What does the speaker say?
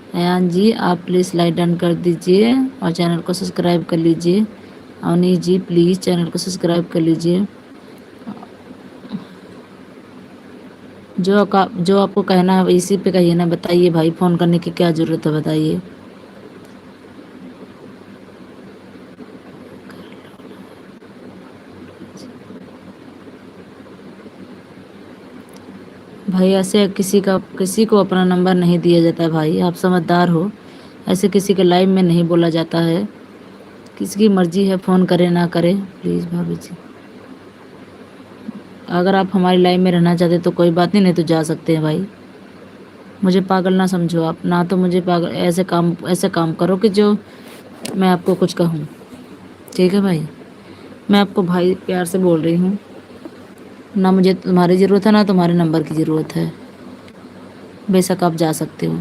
अयान जी आप please like done कर दीजिए और चैनल को सब्सक्राइब कर लीजिए। अवनी जी प्लीज़ चैनल को सब्सक्राइब कर लीजिए। जो आपको कहना है इसी पे कहिए ना, बताइए भाई, फ़ोन करने की क्या ज़रूरत है, बताइए। भाई ऐसे किसी को अपना नंबर नहीं दिया जाता है भाई, आप समझदार हो। ऐसे किसी के लाइव में नहीं बोला जाता है, किसी की मर्जी है फ़ोन करे ना करे। प्लीज़ भाभी जी, अगर आप हमारी लाइव में रहना चाहते तो कोई बात नहीं, नहीं तो जा सकते हैं भाई। मुझे पागल ना समझो आप, ना तो मुझे पागल, ऐसे काम करो कि जो मैं आपको कुछ कहूँ। ठीक है भाई, मैं आपको भाई प्यार से बोल रही हूँ, ना मुझे तुम्हारी ज़रूरत है ना तुम्हारे नंबर की ज़रूरत है। बेशक आप जा सकते हो।